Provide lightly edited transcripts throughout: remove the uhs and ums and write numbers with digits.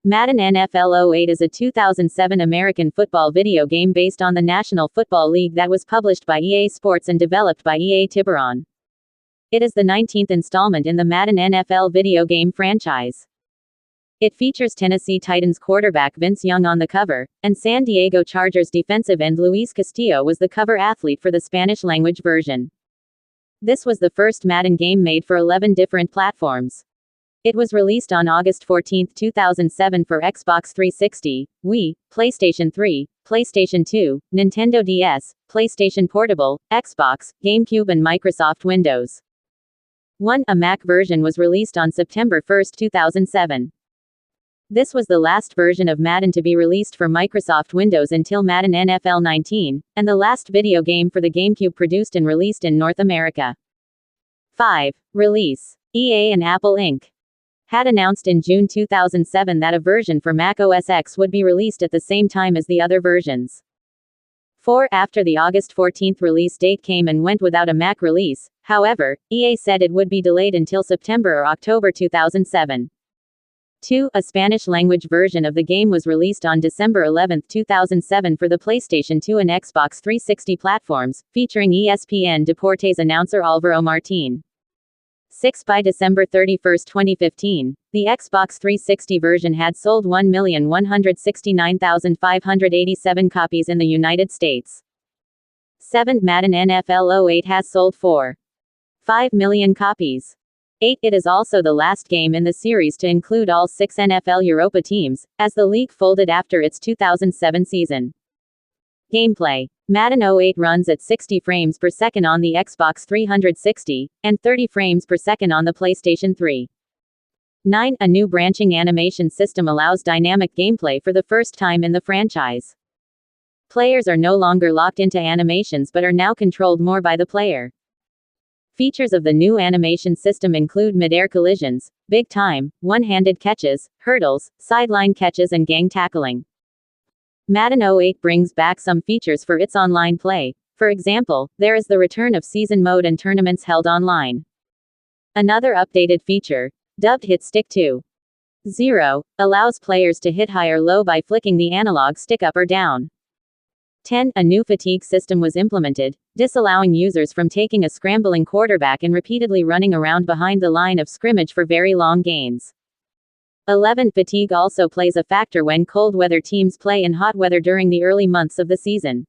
Madden NFL 08 is a 2007 American football video game based on the National Football League that was published by EA Sports and developed by EA Tiburon. It is the 19th installment in the Madden NFL video game franchise. It features Tennessee Titans quarterback Vince Young on the cover, and San Diego Chargers defensive end Luis Castillo was the cover athlete for the Spanish-language version. This was the first Madden game made for 11 different platforms. It was released on August 14, 2007 for Xbox 360, Wii, PlayStation 3, PlayStation 2, Nintendo DS, PlayStation Portable, Xbox, GameCube and Microsoft Windows. A Mac version was released on September 1, 2007. This was the last version of Madden to be released for Microsoft Windows until Madden NFL 19, and the last video game for the GameCube produced and released in North America. 5. Release. EA and Apple Inc. had announced in June 2007 that a version for Mac OS X would be released at the same time as the other versions. 4. After the August 14 release date came and went without a Mac release, however, EA said it would be delayed until September or October 2007. 2. A Spanish-language version of the game was released on December 11, 2007 for the PlayStation 2 and Xbox 360 platforms, featuring ESPN Deportes announcer Alvaro Martin. 6. By December 31, 2015, the Xbox 360 version had sold 1,169,587 copies in the United States. 7. Madden NFL 08 has sold 4.5 million copies. 8. It is also the last game in the series to include all 6 NFL Europa teams, as the league folded after its 2007 season. Gameplay. Madden 08 runs at 60 frames per second on the Xbox 360, and 30 frames per second on the PlayStation 3. 9. A new branching animation system allows dynamic gameplay for the first time in the franchise. Players are no longer locked into animations but are now controlled more by the player. Features of the new animation system include mid-air collisions, big-time, one-handed catches, hurdles, sideline catches and gang tackling. Madden 08 brings back some features for its online play. For example, there is the return of season mode and tournaments held online. Another updated feature, dubbed Hit Stick 2.0, allows players to hit high or low by flicking the analog stick up or down. 10. A new fatigue system was implemented, disallowing users from taking a scrambling quarterback and repeatedly running around behind the line of scrimmage for very long gains. 11. Fatigue also plays a factor when cold weather teams play in hot weather during the early months of the season.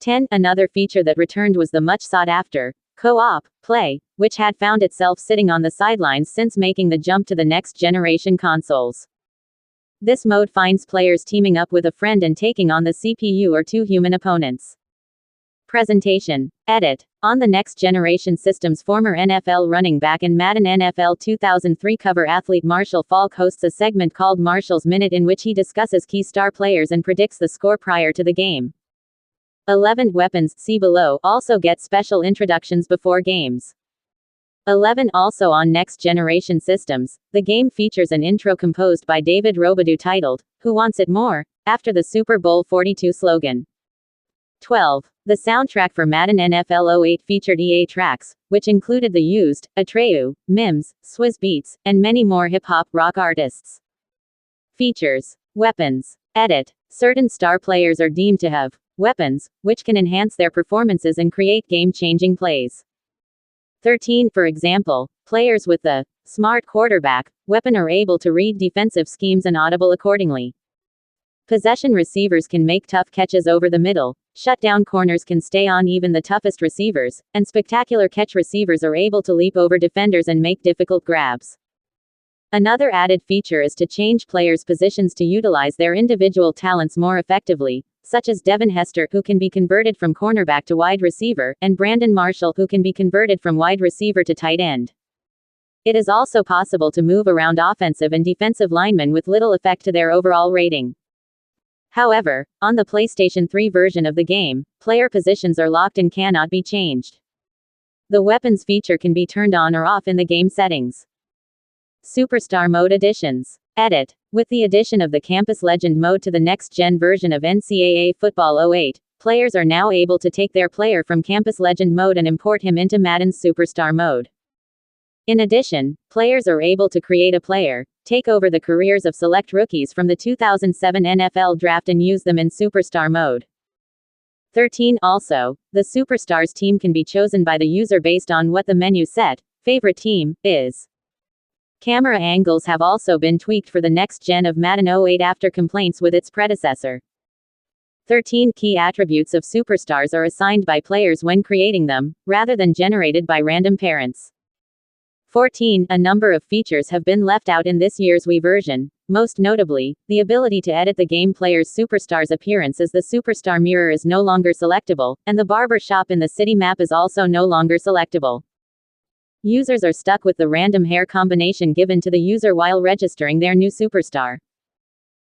10. Another feature that returned was the much sought after co-op play, which had found itself sitting on the sidelines since making the jump to the next generation consoles. This mode finds players teaming up with a friend and taking on the CPU or 2 human opponents. Presentation. Edit. On the next generation systems, former NFL running back and Madden NFL 2003 cover athlete Marshall Faulk hosts a segment called Marshall's Minute in which he discusses key star players and predicts the score prior to the game. 11. Weapons, see below, also get special introductions before games. 11. Also on next generation systems, the game features an intro composed by David Robidoux titled, "Who Wants It More?" after the Super Bowl 42 slogan. 12. The soundtrack for Madden NFL 08 featured EA tracks, which included The Used, Atreyu, Mims, Swizz Beatz, and many more hip-hop rock artists. Features. Weapons. Edit. Certain star players are deemed to have weapons, which can enhance their performances and create game-changing plays. 13. For example, players with the smart quarterback weapon are able to read defensive schemes and audible accordingly. Possession receivers can make tough catches over the middle, shutdown corners can stay on even the toughest receivers, and spectacular catch receivers are able to leap over defenders and make difficult grabs. Another added feature is to change players' positions to utilize their individual talents more effectively, such as Devin Hester, who can be converted from cornerback to wide receiver, and Brandon Marshall, who can be converted from wide receiver to tight end. It is also possible to move around offensive and defensive linemen with little effect to their overall rating. However, on the PlayStation 3 version of the game, player positions are locked and cannot be changed. The weapons feature can be turned on or off in the game settings. Superstar Mode Additions. Edit. With the addition of the Campus Legend mode to the next-gen version of NCAA Football 08, players are now able to take their player from Campus Legend mode and import him into Madden's Superstar mode. In addition, players are able to create a player take over the careers of select rookies from the 2007 NFL Draft and use them in Superstar mode. 13. Also, the Superstars team can be chosen by the user based on what the menu set, favorite team, is. Camera angles have also been tweaked for the next gen of Madden 08 after complaints with its predecessor. 13. Key attributes of superstars are assigned by players when creating them, rather than generated by random parents. 14. A number of features have been left out in this year's Wii version, most notably, the ability to edit the game player's superstar's appearance as the superstar mirror is no longer selectable, and the barber shop in the city map is also no longer selectable. Users are stuck with the random hair combination given to the user while registering their new superstar.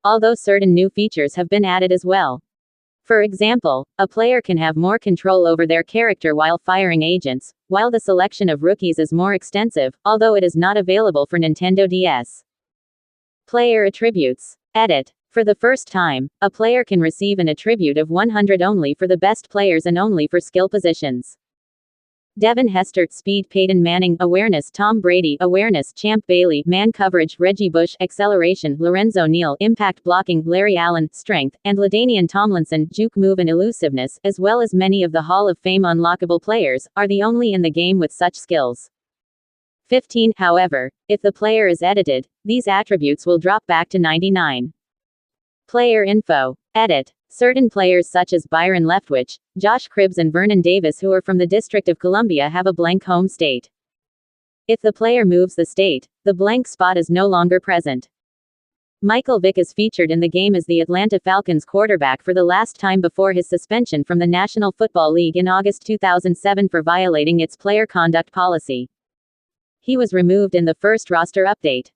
Although certain new features have been added as well. For example, a player can have more control over their character while firing agents, while the selection of rookies is more extensive, although it is not available for Nintendo DS. Player attributes. Edit. For the first time, a player can receive an attribute of 100 only for the best players and only for skill positions. Devin Hester, Speed, Peyton Manning, Awareness, Tom Brady, Awareness, Champ Bailey, Man Coverage, Reggie Bush, Acceleration, Lorenzo Neal, Impact Blocking, Larry Allen, Strength, and LaDainian Tomlinson, Juke Move and Elusiveness, as well as many of the Hall of Fame unlockable players, are the only in the game with such skills. 15. However, if the player is edited, these attributes will drop back to 99. Player info. Edit. Certain players such as Byron Leftwich, Josh Cribbs and Vernon Davis who are from the District of Columbia have a blank home state. If the player moves the state, the blank spot is no longer present. Michael Vick is featured in the game as the Atlanta Falcons quarterback for the last time before his suspension from the National Football League in August 2007 for violating its player conduct policy. He was removed in the first roster update.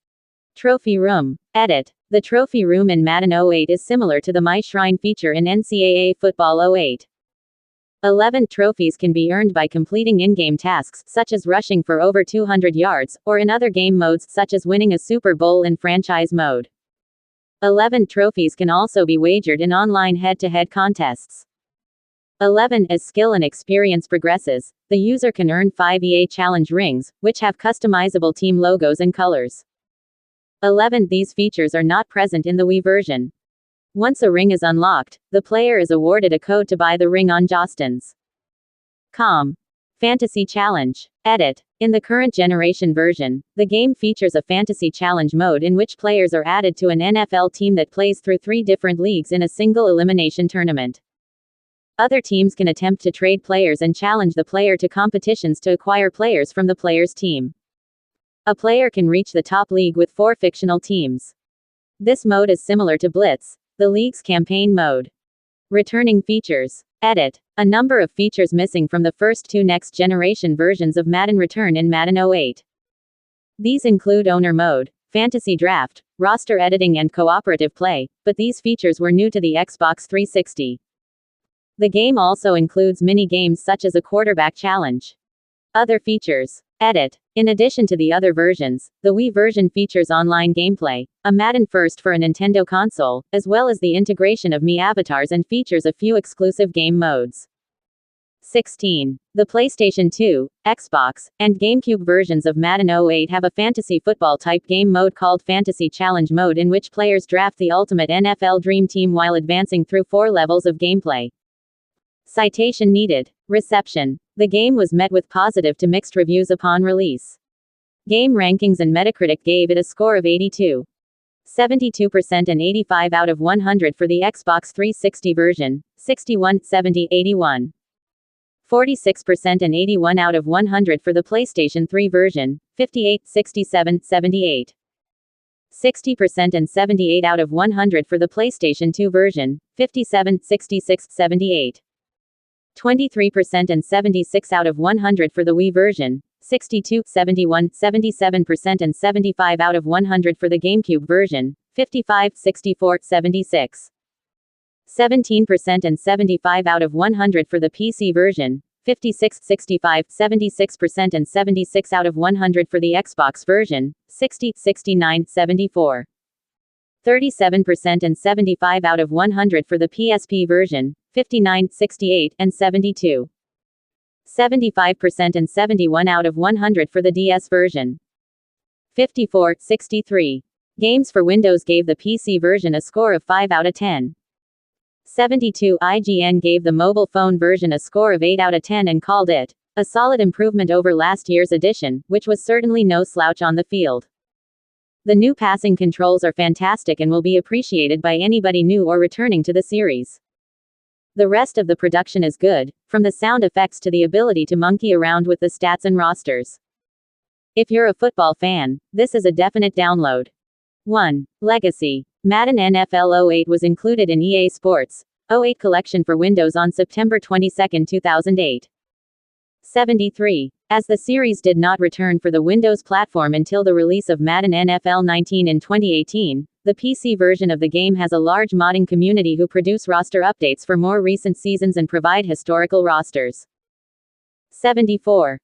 Trophy Room. Edit. The trophy room in Madden 08 is similar to the My Shrine feature in NCAA Football 08. 11 trophies can be earned by completing in-game tasks such as rushing for over 200 yards, or in other game modes such as winning a Super Bowl in franchise mode. 11 trophies can also be wagered in online head-to-head contests. 11. As skill and experience progresses, the user can earn 5 EA Challenge rings, which have customizable team logos and colors. 11. These features are not present in the Wii version. Once a ring is unlocked, the player is awarded a code to buy the ring on Jostens.com. Fantasy Challenge. Edit. In the current generation version, the game features a Fantasy Challenge mode in which players are added to an NFL team that plays through 3 different leagues in a single elimination tournament. Other teams can attempt to trade players and challenge the player to competitions to acquire players from the player's team. A player can reach the top league with 4 fictional teams. This mode is similar to Blitz, the league's campaign mode. Returning features. Edit. A number of features missing from the first 2 next-generation versions of Madden return in Madden 08. These include Owner Mode, Fantasy Draft, roster editing and cooperative play, but these features were new to the Xbox 360. The game also includes mini-games such as a quarterback challenge. Other features. Edit. In addition to the other versions, the Wii version features online gameplay, a Madden first for a Nintendo console, as well as the integration of Mii avatars and features a few exclusive game modes. 16. The PlayStation 2, Xbox, and GameCube versions of Madden 08 have a fantasy football-type game mode called Fantasy Challenge Mode in which players draft the ultimate NFL Dream Team while advancing through 4 levels of gameplay. Citation needed. Reception. The game was met with positive to mixed reviews upon release. Game Rankings and Metacritic gave it a score of 82. 72% and 85 out of 100 for the Xbox 360 version, 61, 70, 81. 46% and 81 out of 100 for the PlayStation 3 version, 58, 67, 78. 60% and 78 out of 100 for the PlayStation 2 version, 57, 66, 78. 23% and 76 out of 100 for the Wii version, 62, 71, 77% and 75 out of 100 for the GameCube version, 55, 64, 76. 17% and 75 out of 100 for the PC version, 56, 65, 76% and 76 out of 100 for the Xbox version, 60, 69, 74. 37% and 75 out of 100 for the PSP version, 59, 68, and 72. 75% and 71 out of 100 for the DS version. 54, 63. Games for Windows gave the PC version a score of 5 out of 10. 72. IGN gave the mobile phone version a score of 8 out of 10 and called it a solid improvement over last year's edition, which was certainly no slouch on the field. The new passing controls are fantastic and will be appreciated by anybody new or returning to the series. The rest of the production is good, from the sound effects to the ability to monkey around with the stats and rosters. If you're a football fan, this is a definite download. 1. Legacy. Madden NFL 08 was included in EA Sports' 08 collection for Windows on September 22, 2008. 73. As the series did not return for the Windows platform until the release of Madden NFL 19 in 2018, the PC version of the game has a large modding community who produce roster updates for more recent seasons and provide historical rosters. 74.